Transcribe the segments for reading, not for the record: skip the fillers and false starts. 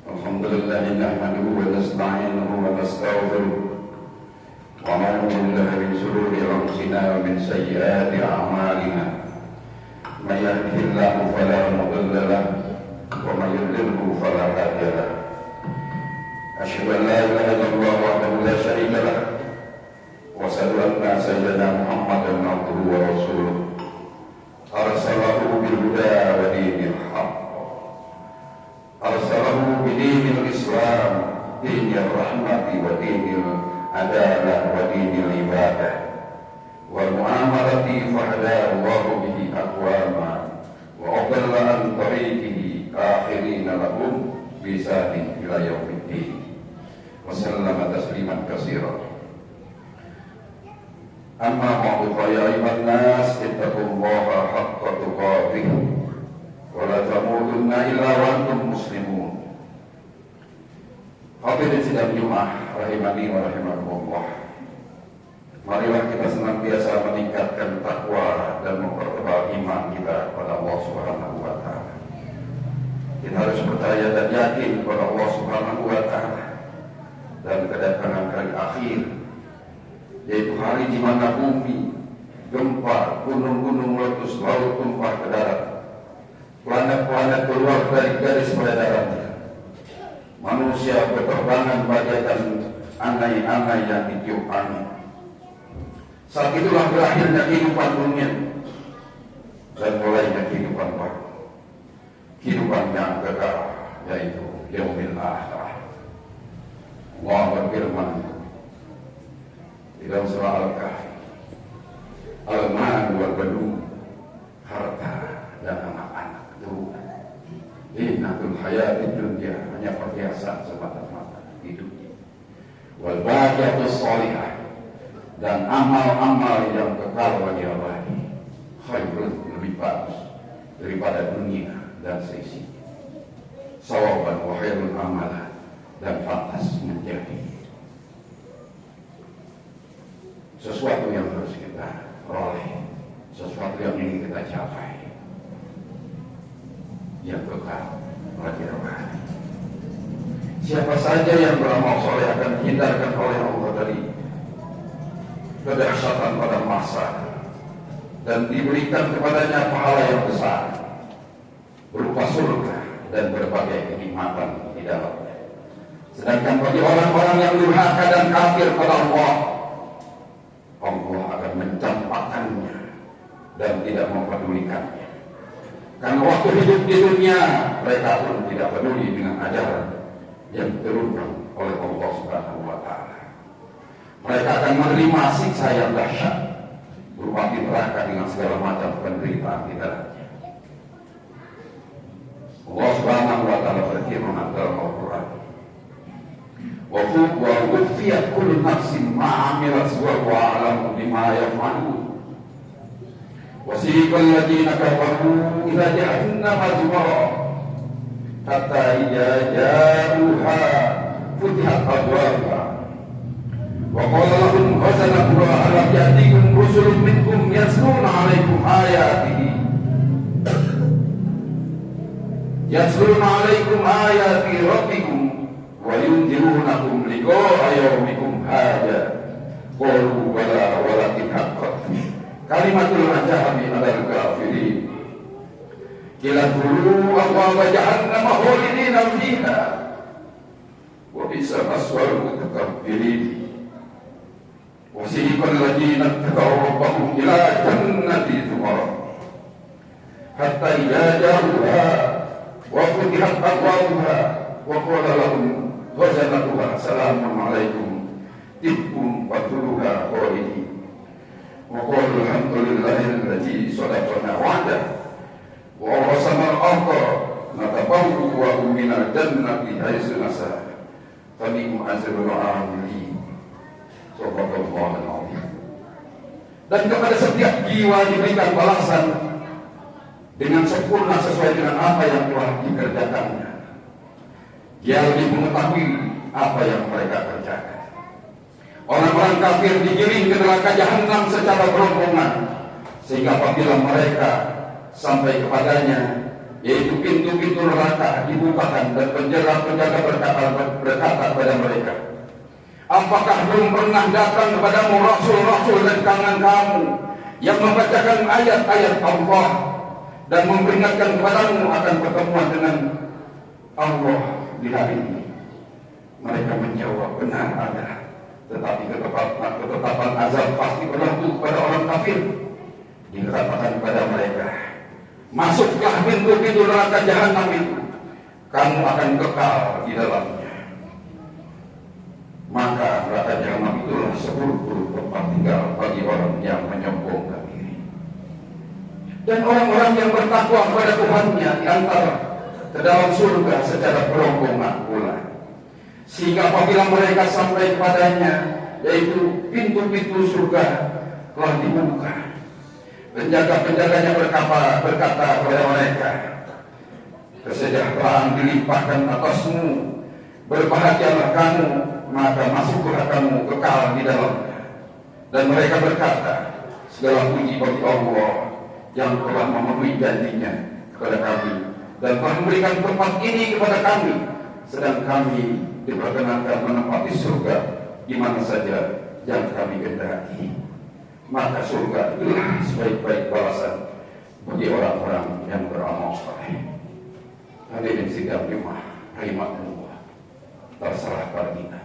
الحمد لله نحمده ونستعينه ونستغفره ونعوذ بالله من شرور أنفسنا ومن سيئات أعمالنا من يهده الله فلا مضل له ومن يضلله فلا هادي له أشهد أن لا إله إلا الله وحده لا شريك له وأشهد أن سيدنا محمدا عبده ورسوله أرسله بالهدى ودين الحق أرسله بدين الإسلام دين الرحمة ودين العدالة ودين العبادة والمعاملة فهداه الله به أقواما وأضل عن طريقه آخرين لهم بإحسان إلى يوم الدين وسلم تسليما كثيرا. أما بعد فيا أيها الناس اتقوا الله حق تقاته ولا تموتن إلا وأنتم مسلمون. Hadirin sidang Jumat rahimani wa rahimakumullah. Marilah kita senantiasa meningkatkan takwa dan mempertebal iman kita kepada Allah Subhanahu wa taala. Kita harus percaya dan yakin kepada Allah Subhanahu wa taala dan kedatangan hari akhir, yaitu hari di mana bumi gempa, gunung-gunung meletus, laut tumpah ke darat, planet-planet keluar dari garis peredarannya, manusia berterbangan bagaikan angai-angai yang ditiup angin. Saat itulah berakhirnya kehidupan dunia dan mulainya kehidupan baru, kehidupan yang kekal, yaitu yaumil akhirah. Allah berfirman di dalam surah Al-Kahfi, al-mal wal banun, harta dan anak-anak itu zinatul hayatid dunya, hanya perhiasan semata-mata hidupnya. Wal baqiyatus shalihah, dan amal-amal yang kekal bagi abadi, khairun, lebih bagus daripada dunia dan seisinya. Sawaban wa khairul amalan, dan pantas menjadi sesuatu yang harus kita peroleh, sesuatu yang ingin kita capai, yang kekal bagi abadi. Siapa saja yang beramal soleh akan dihindarkan oleh Allah dari kedahsyatan pada masa dan diberikan kepadanya pahala yang besar berupa surga dan berbagai kenikmatan di dalamnya. Sedangkan bagi orang-orang yang durhaka dan kafir pada Allah, Allah akan mencampakkannya dan tidak mempedulikannya. Karena waktu hidup di dunia mereka pun tidak peduli dengan ajaran yang diturunkan oleh Allah Subhanahu wa taala. Mereka akan menerima siksa yang dahsyat berupa neraka dengan segala macam penderitaan di dalamnya. Allah Subhanahu wa taala berfirman dalam Al-Qur'an, wa wufiyat kullu nafsin ma 'amilat wa huwa a'lamu bima yaf'alun. Wasiqal ladzina kafaru ila jahannam zumara hatta idza ja'uha futihat abwabuha wa qala lahum khazanatuha alam ya'tikum rusulun minkum yatluna 'alaikum ayati rabbikum wa yunzirunakum liqa'a yawmikum hadza qalu bala walakin haqqat kalimatul azabi 'alal kafirin qila dkhulu abwaaba jahannam khalidina fiha wa bi'sa maswal mutakabbirin. Wasiqal ladzina taqaw rabbahum ila jannati zumara hatta idza ja'uha wa futihat abwaabuha wa qala lahum khazanatuha salamun 'alaikum tibtum fadkhuluha khalidin. وقالوا الحمد لله الذي صدقنا وعده وأورثنا الأرض نتبوأ من الجنة حيث نشاء فنعم أجر العاملين. Subhanallahul azim. Dan kepada setiap jiwa diberikan balasan dengan sempurna sesuai dengan apa yang telah dikerjakannya. Dia lebih mengetahui apa yang mereka kerjakan. Orang-orang kafir digiring ke neraka jahanam secara berombongan, sehingga apabila mereka sampai kepadanya, yaitu pintu-pintu neraka dibukakan dan penjaga-penjaga berkata kepada mereka, apakah belum pernah datang kepadamu rasul-rasul dari kalangan kamu yang membacakan ayat-ayat Allah dan memperingatkan kepadamu akan pertemuan dengan Allah di hari ini? Mereka menjawab, benar ada, tetapi ketetapan azab pasti berlaku kepada orang kafir. Dikatakan kepada mereka, masuklah pintu-pintu neraka jahanam itu, kamu akan kekal di dalamnya. Maka neraka jahanam itulah seburuk-buruk tempat tinggal bagi orang yang menyombongkan diri. Dan orang-orang yang bertakwa kepada Tuhannya diantar ke dalam surga secara berombongan pula. Sehingga apabila mereka sampai kepadanya, yaitu pintu-pintu surga telah dibuka, penjaga-penjaganya berkata kepada mereka, kesejahteraan dilimpahkan atasmu, berbahagialah kamu, maka masuklah kamu kekal di dalamnya. Dan mereka berkata, segala puji bagi Allah yang telah memenuhi janjinya kepada kami dan telah memberikan tempat ini kepada kami, sedang kami diperkenankan menempati surga di mana saja yang kami kehendaki. Maka surga itulah sebaik-baik balasan bagi orang-orang yang beramal saleh. Hadirin sidang jemaah rahimakumullah, terserah pada kita.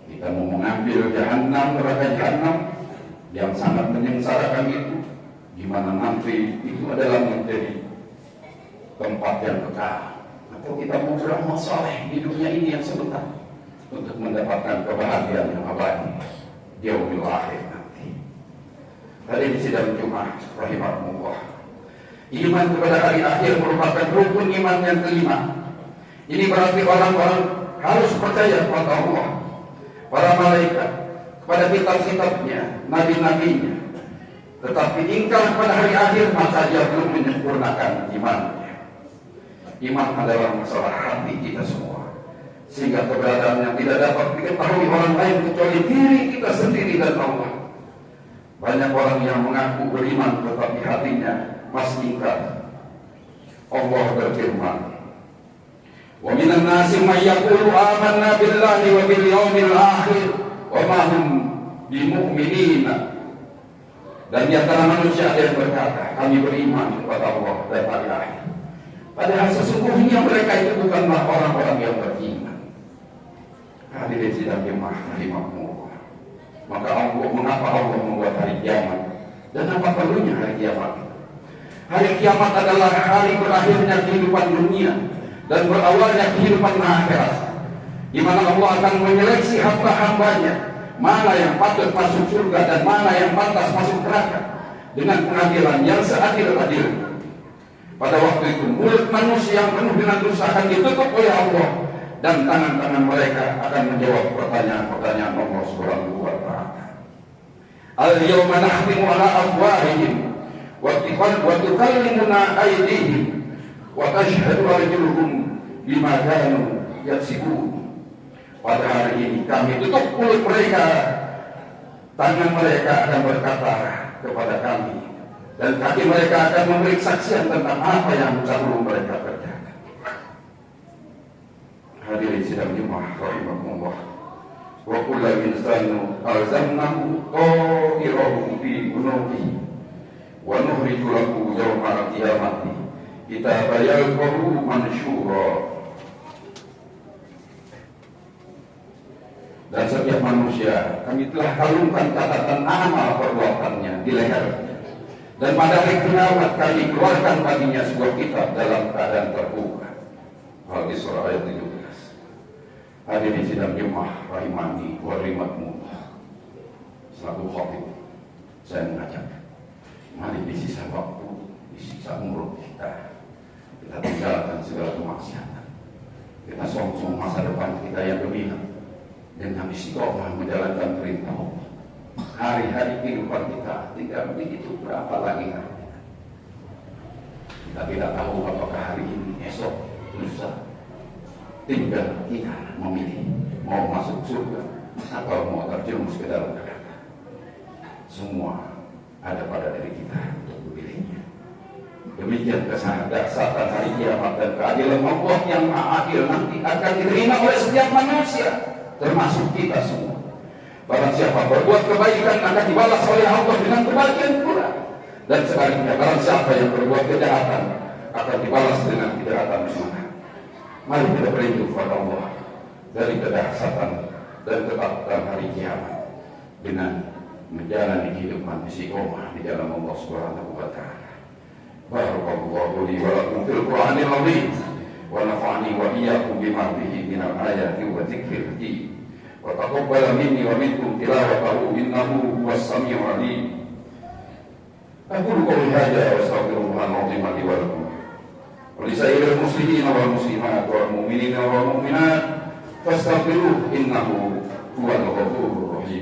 Kita mau mengambil jahanam, neraka jahanam yang sangat menyengsarakan itu, di mana nanti itu adalah menjadi tempat yang kekal, atau kita mau beramal saleh di dunia ini yang sebentar untuk mendapatkan kebahagiaan yang abadi di yaumil akhir nanti. Hadirin sidang jemaah rahimakumullah, iman kepada hari akhir merupakan rukun iman yang kelima. Ini berarti orang-orang harus percaya kepada Allah, para malaikat, kepada kitab-kitabnya, nabi-nabinya. Tetapi ingkar pada hari akhir, maka dia belum menyempurnakan imannya. Iman adalah masalah hati kita semua, sehingga keberadaan yang tidak dapat diketahui orang lain kecuali diri kita sendiri dan Allah. Banyak orang yang mengaku beriman tetapi hatinya masih ingkar. Allah berfirman, wa minan nasi may yaqulu amanna billahi wa bil yaumil akhir wa ma hum bimu'minina. Dan di antara manusia ada yang berkata, kami beriman kepada Allah dan hari akhir, padahal sesungguhnya mereka itu bukanlah orang-orang yang beriman. Hadirin sidang jemaah rahimakumullah, maka mengapa Allah membuat hari kiamat dan apa perlunya hari kiamat? Hari kiamat adalah hari berakhirnya kehidupan dunia dan berawalnya kehidupan akhirat, di mana Allah akan menyeleksi hamba-hambanya, mana yang patut masuk surga dan mana yang pantas masuk neraka, dengan pengadilan yang seadil-adilnya. Pada waktu itu mulut manusia yang penuh dengan dosa akan ditutup oleh Allah, dan tangan-tangan mereka akan menjawab pertanyaan-pertanyaan Allah Subhanahu wa ta'ala. Al-yawma nahtimu ala afwahihim wa tukallimuna aydihim wa tashhadu arjuluhum bima kanu yaksibun. Pada hari ini kami tutup mulut mereka, tangan mereka akan berkata kepada kami, dan kaki mereka akan memberi kesaksian tentang apa yang dahulu mereka kerjakan. Hadirin sidang jemaah rahimakumullah, wa kullu insanu alzamnahu ta'irahu fi unuqihi wa nukhriju lahu yawmal qiyamati kitaban yalqahu mansyura. Dan setiap manusia kami telah kalungkan catatan amal perbuatannya di lehernya, dan pada hari kiamat kami keluarkan baginya sebuah kitab dalam keadaan terbuka. Al-Isra ayat 17. Hadirin sidang jemaah rahimani wa rahimakumullah, selaku khatib saya mengajak, mari di sisa waktu, di sisa umur kita tinggalkan segala kemaksiatan, kita song-song masa depan kita yang gemilang dengan istiqomah menjalankan perintah Allah. Hari-hari kehidupan kita tinggal begitu berapa lagi hari kita tidak tahu apakah hari ini, esok, lusa. Tinggal kita memilih mau masuk surga atau mau terjerumus ke dalam neraka. Semua ada pada diri kita untuk memilihnya. Demikian kesahdasan hari kiamat dan keadilan Allah yang maha adil nanti akan diterima oleh setiap manusia, termasuk kita semua. Barang siapa berbuat kebaikan akan dibalas oleh Allah dengan kebahagiaan pula. Dan sebaliknya barang siapa yang berbuat kejahatan akan dibalas dengan kejahatan pula. Mari kita berlindung kepada Allah dari kedahsyatan dan ketakutan hari kiamat dengan menjalani kehidupan istiqomah di jalan Allah Subhanahu wa taala. Barakallahu li wa lakum fil Qur'anil azim wa nafa'ani wa iyyakum bima fihi minal ayati wa dzikril hakim. Wa taqabbal minni wa minkum tilawatahu innahu huwas samiul alim. Aqulu qawli hadza wa astaghfirullahal azim li wa lakum. Wa li sa'iril muslimin wal muslimat wal mu'minina wal mu'minat fastaghfiruhu innahu huwal ghafurur rahim.